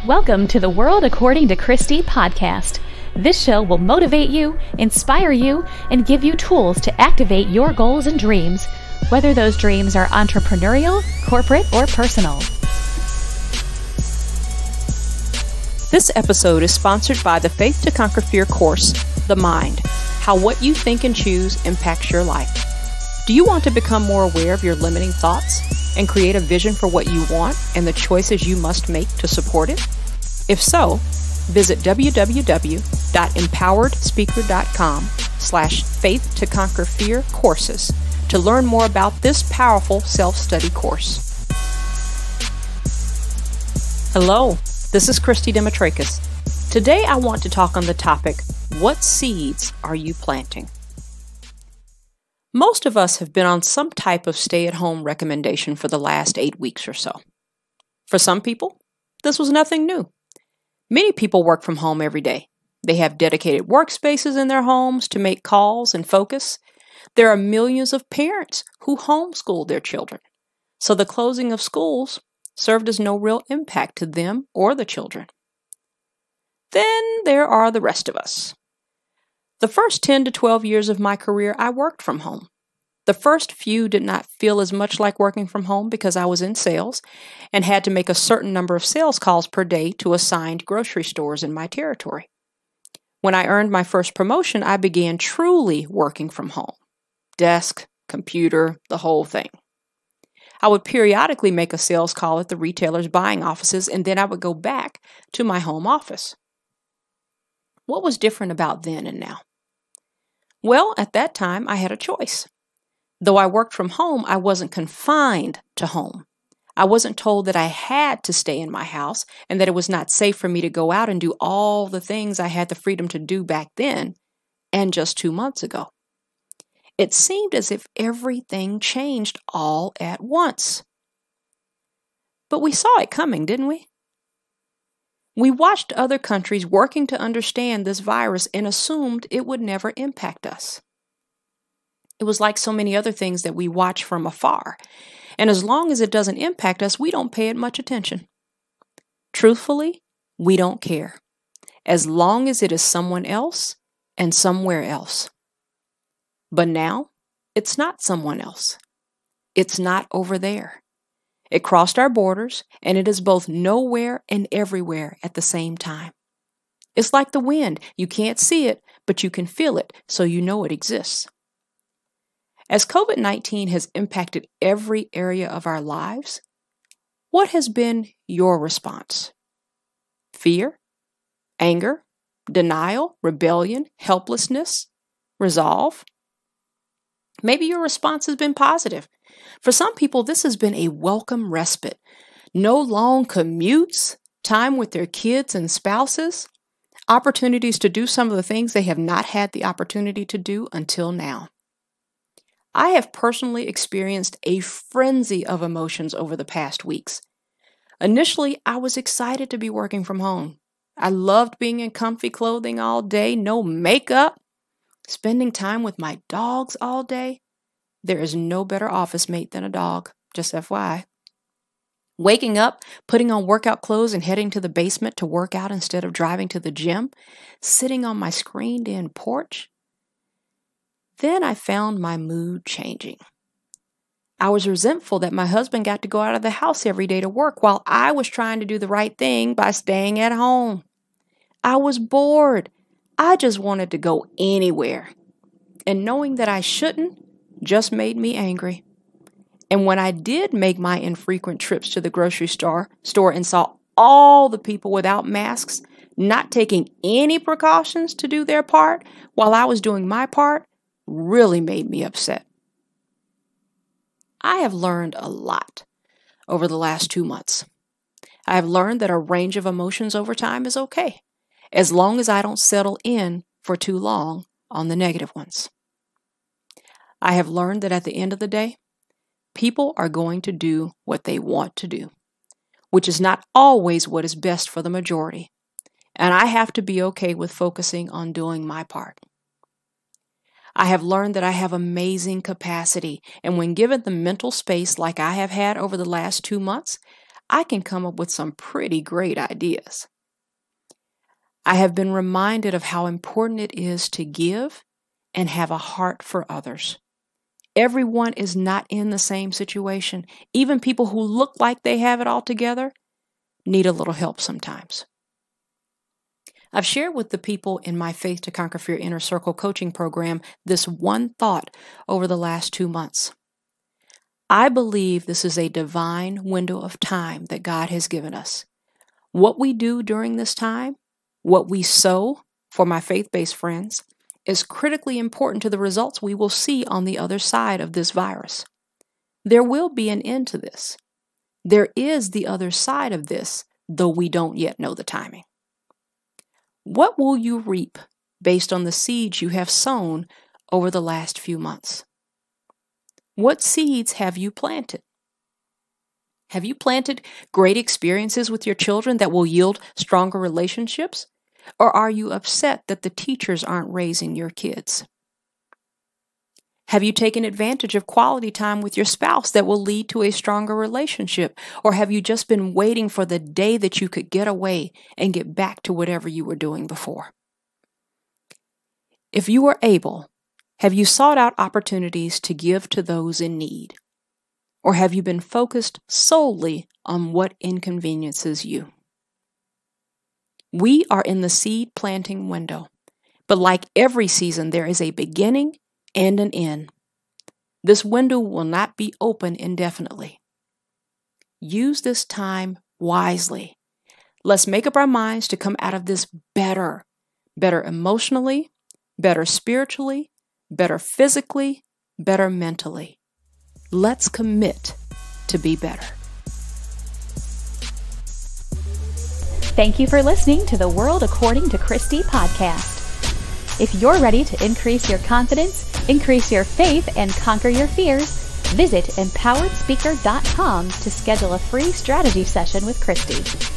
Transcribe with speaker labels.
Speaker 1: Welcome to the World According to Christy podcast. This show will motivate you, inspire you, and give you tools to activate your goals and dreams, whether those dreams are entrepreneurial, corporate, or personal.
Speaker 2: This episode is sponsored by the Faith to Conquer Fear course, The Mind, How What You Think and Choose Impacts Your Life. Do you want to become more aware of your limiting thoughts and create a vision for what you want and the choices you must make to support it? If so, visit www.empoweredspeaker.com/faith to conquer fear courses to learn more about this powerful self-study course. Hello, this is Christy Demetrakis. Today I want to talk on the topic, what seeds are you planting? Most of us have been on some type of stay-at-home recommendation for the last 8 weeks or so. For some people, this was nothing new. Many people work from home every day. They have dedicated workspaces in their homes to make calls and focus. There are millions of parents who homeschool their children, so the closing of schools served as no real impact to them or the children. Then there are the rest of us. The first 10 to 12 years of my career, I worked from home. The first few did not feel as much like working from home because I was in sales and had to make a certain number of sales calls per day to assigned grocery stores in my territory. When I earned my first promotion, I began truly working from home. Desk, computer, the whole thing. I would periodically make a sales call at the retailer's buying offices, and then I would go back to my home office. What was different about then and now? Well, at that time, I had a choice. Though I worked from home, I wasn't confined to home. I wasn't told that I had to stay in my house and that it was not safe for me to go out and do all the things I had the freedom to do back then and just 2 months ago. It seemed as if everything changed all at once. But we saw it coming, didn't we? We watched other countries working to understand this virus and assumed it would never impact us. It was like so many other things that we watch from afar, and as long as it doesn't impact us, we don't pay it much attention. Truthfully, we don't care, as long as it is someone else and somewhere else. But now, it's not someone else. It's not over there. It crossed our borders, and it is both nowhere and everywhere at the same time. It's like the wind. You can't see it, but you can feel it, so you know it exists. As COVID-19 has impacted every area of our lives, what has been your response? Fear, anger, denial, rebellion, helplessness, resolve? Maybe your response has been positive. For some people, this has been a welcome respite. No long commutes, time with their kids and spouses, opportunities to do some of the things they have not had the opportunity to do until now. I have personally experienced a frenzy of emotions over the past weeks. Initially, I was excited to be working from home. I loved being in comfy clothing all day, no makeup, spending time with my dogs all day. There is no better office mate than a dog, just FYI. Waking up, putting on workout clothes and heading to the basement to work out instead of driving to the gym, sitting on my screened-in porch. Then I found my mood changing. I was resentful that my husband got to go out of the house every day to work while I was trying to do the right thing by staying at home. I was bored. I just wanted to go anywhere. And knowing that I shouldn't just made me angry. And when I did make my infrequent trips to the grocery store and saw all the people without masks, not taking any precautions to do their part while I was doing my part, really made me upset. I have learned a lot over the last 2 months. I have learned that a range of emotions over time is okay, as long as I don't settle in for too long on the negative ones. I have learned that at the end of the day, people are going to do what they want to do, which is not always what is best for the majority, and I have to be okay with focusing on doing my part. I have learned that I have amazing capacity, and when given the mental space like I have had over the last 2 months, I can come up with some pretty great ideas. I have been reminded of how important it is to give and have a heart for others. Everyone is not in the same situation. Even people who look like they have it all together need a little help sometimes. I've shared with the people in my Faith to Conquer Fear Inner Circle coaching program this one thought over the last 2 months. I believe this is a divine window of time that God has given us. What we do during this time, what we sow for my faith-based friends, is critically important to the results we will see on the other side of this virus. There will be an end to this. There is the other side of this, though we don't yet know the timing. What will you reap based on the seeds you have sown over the last few months? What seeds have you planted? Have you planted great experiences with your children that will yield stronger relationships? Or are you upset that the teachers aren't raising your kids? Have you taken advantage of quality time with your spouse that will lead to a stronger relationship? Or have you just been waiting for the day that you could get away and get back to whatever you were doing before? If you are able, have you sought out opportunities to give to those in need? Or have you been focused solely on what inconveniences you? We are in the seed planting window, but like every season, there is a beginning and an end. This window will not be open indefinitely. Use this time wisely. Let's make up our minds to come out of this better emotionally, better spiritually, better physically, better mentally. Let's commit to be better.
Speaker 1: Thank you for listening to the World According to Christy podcast. If you're ready to increase your confidence, increase your faith, and conquer your fears, visit empoweredspeaker.com to schedule a free strategy session with Christy.